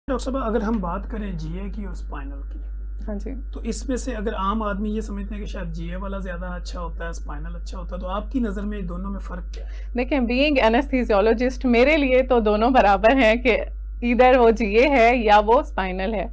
Doctor साहब अगर हम बात करें जीए की और स्पाइनल की, हाँ जी। तो इसमें से अगर आम आदमी ये समझते हैं कि शायद जीए वाला ज़्यादा अच्छा होता है, स्पाइनल अच्छा होता है, तो आपकी नज़र में दोनों में फ़र्क क्या है? देखिए, बीइंग एनेस्थीसियोलॉजिस्ट मेरे लिए तो दोनों बराबर हैं कि इधर वो जीए है या वो स्पाइनल है।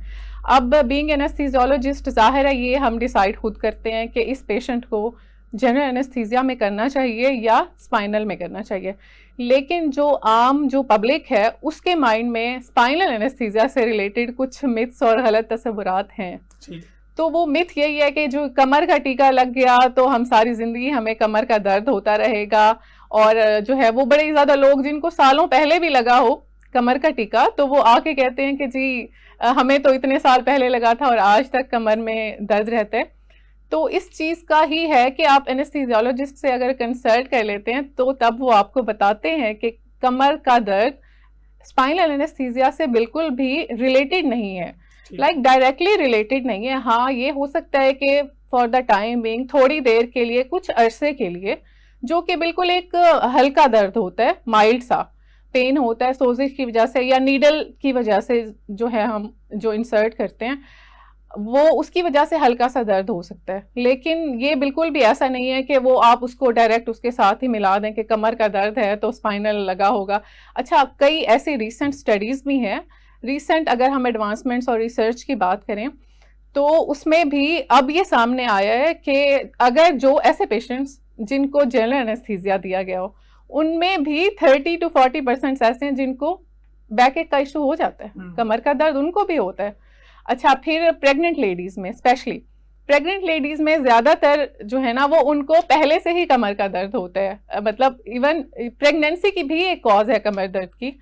अब बीइंग एनेस्थीसियोलॉजिस्ट ज़ाहिर है ये हम डिसाइड खुद करते हैं कि इस पेशेंट को जनरल एनेस्थीसिया में करना चाहिए या स्पाइनल में करना चाहिए। लेकिन जो आम जो पब्लिक है उसके माइंड में स्पाइनल एनेस्थीसिया से रिलेटेड कुछ मिथ्स और गलत तस्वुरात हैं। ठीक। तो वो मिथ यही है कि जो कमर का टीका लग गया तो हम सारी जिंदगी हमें कमर का दर्द होता रहेगा। और जो है वो बड़े ज्यादा लोग जिनको सालों पहले भी लगा हो कमर का टीका, तो वो आके कहते हैं कि जी हमें तो इतने साल पहले लगा था और आज तक कमर में दर्द रहता है। तो इस चीज का ही है कि आप एनेस्थीसियोलॉजिस्ट से अगर कंसल्ट कर लेते हैं तो तब वो आपको बताते हैं कि कमर का दर्द स्पाइनल एनेस्थीसिया से बिल्कुल भी रिलेटेड नहीं है, लाइक डायरेक्टली रिलेटेड नहीं है। हाँ, ये हो सकता है कि फॉर द टाइम बिंग थोड़ी देर के लिए, कुछ अरसे के लिए, जो कि बिल्कुल एक हल्का दर्द होता है, माइल्ड सा पेन होता है सोजिश की वजह से या नीडल की वजह से, जो है हम जो इंसर्ट करते हैं वो उसकी वजह से हल्का सा दर्द हो सकता है। लेकिन ये बिल्कुल भी ऐसा नहीं है कि वो आप उसको डायरेक्ट उसके साथ ही मिला दें कि कमर का दर्द है तो स्पाइनल लगा होगा। अच्छा, कई ऐसी रीसेंट स्टडीज भी हैं, रीसेंट अगर हम एडवांसमेंट्स और रिसर्च की बात करें तो उसमें भी अब ये सामने आया है कि अगर जो ऐसे पेशेंट्स जिनको जनरल एनेस्थीसिया दिया गया हो उनमें भी 30 to 40% ऐसे हैं जिनको बैक एक का इशू हो जाता है, कमर का दर्द उनको भी होता है। अच्छा, फिर प्रेग्नेंट लेडीज में, स्पेशली प्रेग्नेंट लेडीज में ज्यादातर जो है ना वो उनको पहले से ही कमर का दर्द होता है, मतलब इवन प्रेगनेंसी की भी एक कॉज है कमर दर्द की।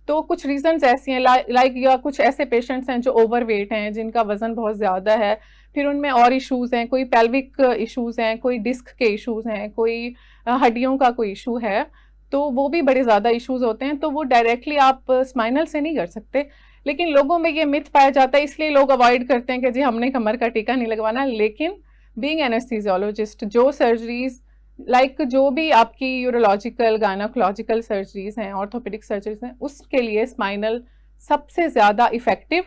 तो कुछ रीजंस ऐसी हैं लाइक या कुछ ऐसे पेशेंट्स हैं जो ओवरवेट हैं, जिनका वजन बहुत ज्यादा है, फिर उनमें और इश्यूज हैं, कोई पेल्विक इश्यूज हैं, कोई डिस्क के इश्यूज हैं, कोई हड्डियों का कोई इशू है, तो वो भी बड़े ज्यादा इश्यूज होते हैं। तो वो डायरेक्टली आप स्पाइनल से नहीं कर सकते। लेकिन लोगों में ये मिथ पाया जाता है, इसलिए लोग अवॉइड करते हैं कि जी हमने कमर का टीका नहीं लगवाना। लेकिन बीइंग एनेस्थीसियोलॉजिस्ट जो सर्जरीज लाइक जो भी आपकी यूरोलॉजिकल गायनोकोलॉजिकल सर्जरीज हैं, ऑर्थोपेडिक सर्जरीज हैं, उसके लिए स्पाइनल सबसे ज्यादा इफेक्टिव,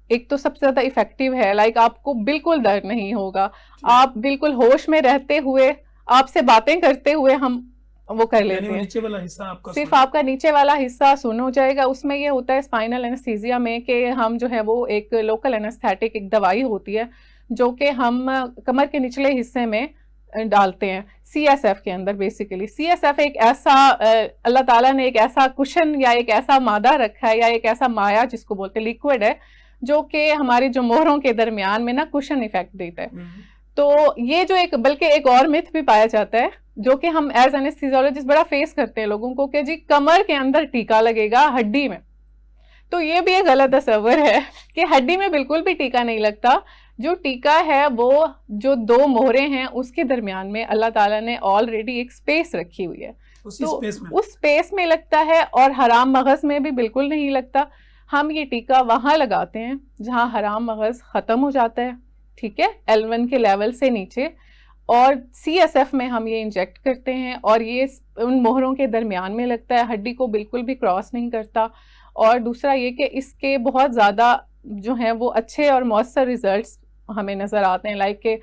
एक तो सबसे ज्यादा इफेक्टिव है, लाइक आपको बिल्कुल दर्द नहीं होगा, आप बिल्कुल होश में रहते हुए, आपसे बातें करते हुए हम वो कर लेते हैं। नीचे वाला हिस्सा आपका सिर्फ आपका नीचे वाला हिस्सा सुन हो जाएगा। उसमें ये होता है स्पाइनल एनेस्थीसिया में कि हम जो है वो एक लोकल एनेस्थेटिक एक दवाई होती है जो कि हम कमर के निचले हिस्से में डालते हैं, CSF के अंदर। बेसिकली CSF एक ऐसा अल्लाह ताला ने एक ऐसा कुशन या एक ऐसा मादा रखा है या एक ऐसा माया जिसको बोलते हैं लिक्विड है, जो कि हमारी जो मोहरों के दरमियान में ना कुशन इफेक्ट देता है। तो ये जो एक बल्कि एक और मिथ भी पाया जाता है जो कि हम एज एनेस्थीसियोलॉजिस्ट बड़ा फेस करते हैं लोगों को, कि जी कमर के अंदर टीका लगेगा हड्डी में। तो ये भी एक गलत तस्वर है कि हड्डी में बिल्कुल भी टीका नहीं लगता। जो टीका है वो जो दो मोहरें हैं उसके दरमियान में अल्लाह ताला ने ऑलरेडी एक स्पेस रखी हुई है, तो उस स्पेस में लगता है। और हराम मगज में भी बिल्कुल नहीं लगता। हम ये टीका वहां लगाते हैं जहां हराम मगज खत्म हो जाता है, ठीक है, L1 के लेवल से नीचे, और CSF में हम ये इंजेक्ट करते हैं और ये उन मोहरों के दरमियान में लगता है, हड्डी को बिल्कुल भी क्रॉस नहीं करता। और दूसरा ये कि इसके बहुत ज़्यादा जो हैं वो अच्छे और मौसर रिजल्ट्स हमें नज़र आते हैं, लाइक के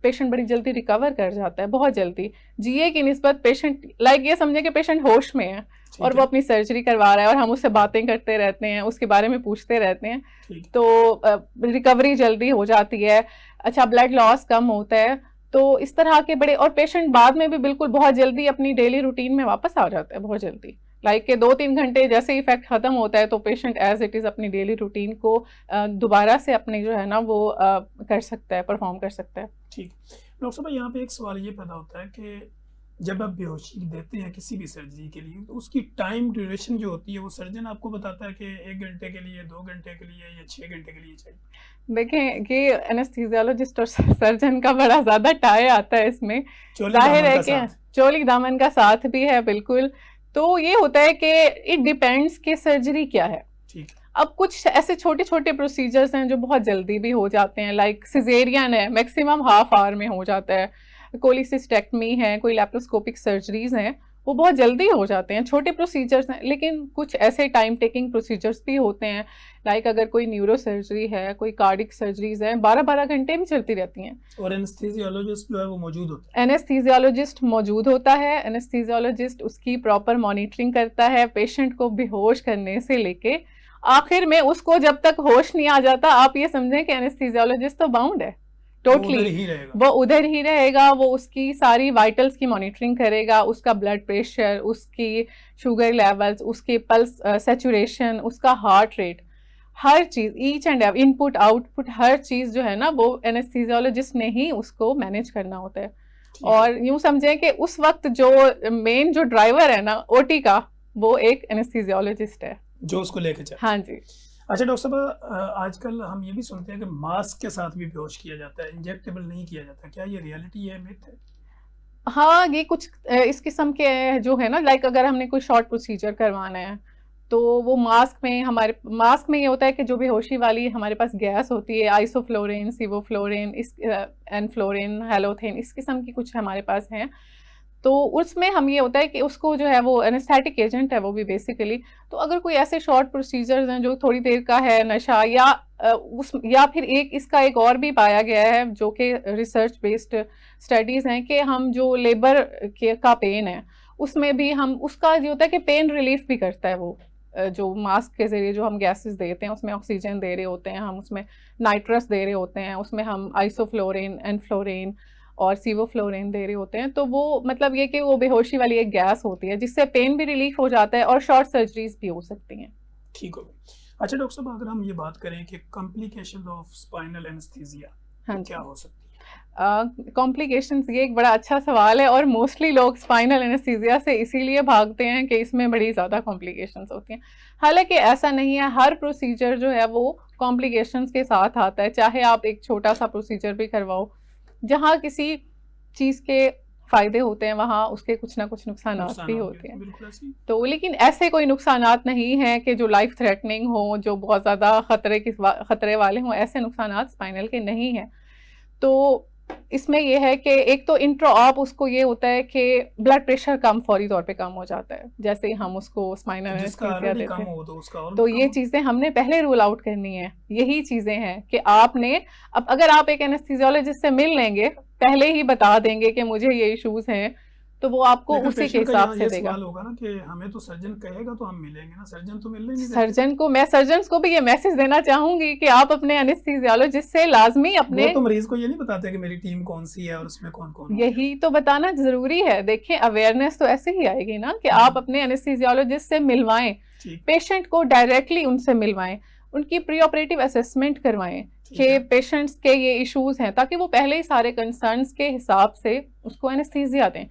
पेशेंट बड़ी जल्दी रिकवर कर जाता है, बहुत जल्दी। जीए की निस्बत पेशेंट, लाइक ये समझे कि पेशेंट होश में है और वो अपनी सर्जरी करवा रहा है और हम उससे बातें करते रहते हैं, उसके बारे में पूछते रहते हैं, तो रिकवरी जल्दी हो जाती है। अच्छा, ब्लड लॉस कम होता है। तो इस तरह के बड़े, और पेशेंट बाद में भी बिल्कुल बहुत जल्दी अपनी डेली रूटीन में वापस आ जाता है, बहुत जल्दी, लाइक के 2-3 घंटे जैसे इफेक्ट खत्म होता है तो पेशेंट एज इट इज़ अपनी डेली रूटीन को दोबारा से अपने जो है ना वो कर सकता है, परफॉर्म कर सकता है। ठीक। डॉक्टर साहब यहाँ पे एक सवाल ये पैदा होता है कि जब आप बेहोशी देते हैं किसी भी सर्जरी के लिए तो उसकी टाइम ड्यूरेशन जो होती है वो सर्जन आपको बताता है कि 1 घंटे के लिए, 2 घंटे के लिए या 6 घंटे के लिए चाहिए? देखें कि एनेस्थीसियोलॉजिस्ट और सर्जन का बड़ा ज्यादा टाई आता है इसमें, जाहिर है कि चोली दामन का साथ भी है, बिल्कुल। तो ये होता है कि इट डिपेंड्स कि सर्जरी क्या है। अब कुछ ऐसे छोटे छोटे प्रोसीजर्स हैं जो बहुत जल्दी भी हो जाते हैं, लाइक सिजेरियन है, मैक्सिमम हाफ आवर में हो जाता है, कोलिसिस्टेक्टमी है, कोई लैप्रोस्कोपिक सर्जरीज हैं वो बहुत जल्दी हो जाते हैं, छोटे प्रोसीजर्स हैं, लेकिन कुछ ऐसे टाइम टेकिंग प्रोसीजर्स भी होते हैं, लाइक अगर कोई न्यूरो सर्जरी है, कोई कार्डिक सर्जरीज है, 12-12 घंटे भी चलती रहती हैं। और एनेस्थीसियोलॉजिस्ट जो है वो मौजूद होता है। एनेस्थीसियोलॉजिस्ट मौजूद होता है, एनेस्थीसियोलॉजिस्ट उसकी प्रॉपर मॉनिटरिंग करता है, पेशेंट को बेहोश करने से लेके आखिर में उसको जब तक होश नहीं आ जाता, आप ये समझें कि एनेस्थीसियोलॉजिस्ट तो बाउंड है वो उधर टोटली, ही रहेगा। वो उधर ही रहेगा, वो उसकी सारी वाइटल्स की मॉनिटरिंग करेगा, उसका ब्लड प्रेशर, उसकी शुगर लेवल्स, उसकी पल्स सैचुरेशन, उसका हार्ट रेट, हर चीज, each and every input output, हर चीज जो है ना वो एनेस्थीसियोलॉजिस्ट ने ही उसको मैनेज करना होता है। ठीक है। और यूं समझें कि उस वक्त जो मेन जो ड्राइवर है ना ओटी का, वो एक एनेस्थीसियोलॉजिस्ट है जो उसको लेके चले। हाँ जी। अच्छा डॉक्टर साहब, आजकल हम ये भी सुनते हैं कि मास्क के साथ भी बेहोश किया जाता है, इंजेक्टेबल नहीं किया जाता, क्या ये रियलिटी है, मिथ है? हाँ, ये कुछ इस किस्म के जो है ना, लाइक अगर हमने कोई शॉर्ट प्रोसीजर करवाना है तो वो मास्क में ये होता है कि जो बेहोशी वाली हमारे पास गैस होती है, आइसोफ्लोरिन, सिवोफ्लोरिन, एनफ्लोरिन, हेलोथेन, इस किस्म की कुछ हमारे पास हैं, तो उसमें हम ये होता है कि उसको जो है वो एनेस्थेटिक एजेंट है वो भी बेसिकली। तो अगर कोई ऐसे शॉर्ट प्रोसीजर्स हैं जो थोड़ी देर का है, नशा या फिर इसका एक और भी पाया गया है जो कि रिसर्च बेस्ड स्टडीज हैं कि हम जो लेबर का पेन है उसमें भी हम उसका ये होता है कि पेन रिलीफ भी करता है वो, जो मास्क के जरिए जो हम गैसेस देते हैं उसमें ऑक्सीजन दे रहे होते हैं, हम उसमें नाइट्रस दे रहे होते हैं, उसमें हम आइसोफ्लोरिन, एनफ्लोरिन और सिवोफ्लोरिन दे रहे होते हैं, तो वो मतलब ये कि वो बेहोशी वाली एक गैस होती है जिससे पेन भी रिलीफ हो जाता है और शॉर्ट सर्जरीज भी हो सकती हैं। ठीक हो गया। अच्छा डॉक्टर साहब, अगर हम ये बात करें कि कॉम्प्लिकेशन ऑफ स्पाइनल एनेस्थीसिया हाँ क्या जी। हो सकती है? कॉम्प्लिकेशंस, ये एक बड़ा अच्छा सवाल है और मोस्टली लोग स्पाइनल एनेस्थीसिया से इसीलिए भागते हैं कि इसमें बड़ी ज़्यादा कॉम्प्लिकेशंस होती हैं। हालांकि ऐसा नहीं है, हर प्रोसीजर जो है वो कॉम्प्लिकेशंस के साथ आता है, चाहे आप एक छोटा सा प्रोसीजर भी करवाओ, जहाँ किसी चीज़ के फ़ायदे होते हैं वहाँ उसके कुछ ना कुछ नुकसानात भी होते हैं। बिल्कुल ऐसी। तो लेकिन ऐसे कोई नुकसानात नहीं हैं कि जो लाइफ थ्रेटनिंग हो, जो बहुत ज़्यादा खतरे वाले हों, ऐसे नुकसानात स्पाइनल के नहीं हैं। तो इसमें ये है कि एक तो इंट्रा ऑप उसको ये होता है कि ब्लड प्रेशर कम फौरी तौर पे कम हो जाता है, जैसे ही हम उसको स्पाइनल जिसका एनेस्थीसिया ऑलरेडी देते कम हैं। हो तो उसका और तो भी ये कम चीज़ें हमने पहले रूल आउट करनी है। यही चीज़ें हैं कि आपने अब अगर आप एक एनेस्थीसियोलॉजिस्ट से मिल लेंगे, पहले ही बता देंगे कि मुझे ये इश्यूज हैं, तो वो आपको लेकिन उसी के पेशेंट का हिसाब यहाँ से ये देगा। सवाल होगा ना कि हमें तो सर्जन कहेगा तो हम मिलेंगे ना, सर्जन तो मिलने नहीं देते। मैं सर्जन्स को भी ये मैसेज देना चाहूंगी कि आप अपने एनेस्थीसियोलॉजिस्ट से लाजमी वो अपने, तो मरीज को ये नहीं बताते कि मेरी टीम कौन सी है और उसमें कौन कौन है। यही तो बताना जरूरी है। देखिए अवेयरनेस तो ऐसे ही आएगी ना कि आप अपने एनेस्थीसियोलॉजिस्ट से मिलवाएं, ठीक पेशेंट को डायरेक्टली उनसे मिलवाएं, उनकी प्री ऑपरेटिव असेसमेंट करवाएं ठीक कि है। पेशेंट्स के ये इश्यूज हैं, ताकि वो पहले ही सारे कंसर्न्स के हिसाब से उसको एनेस्थीसिया दें।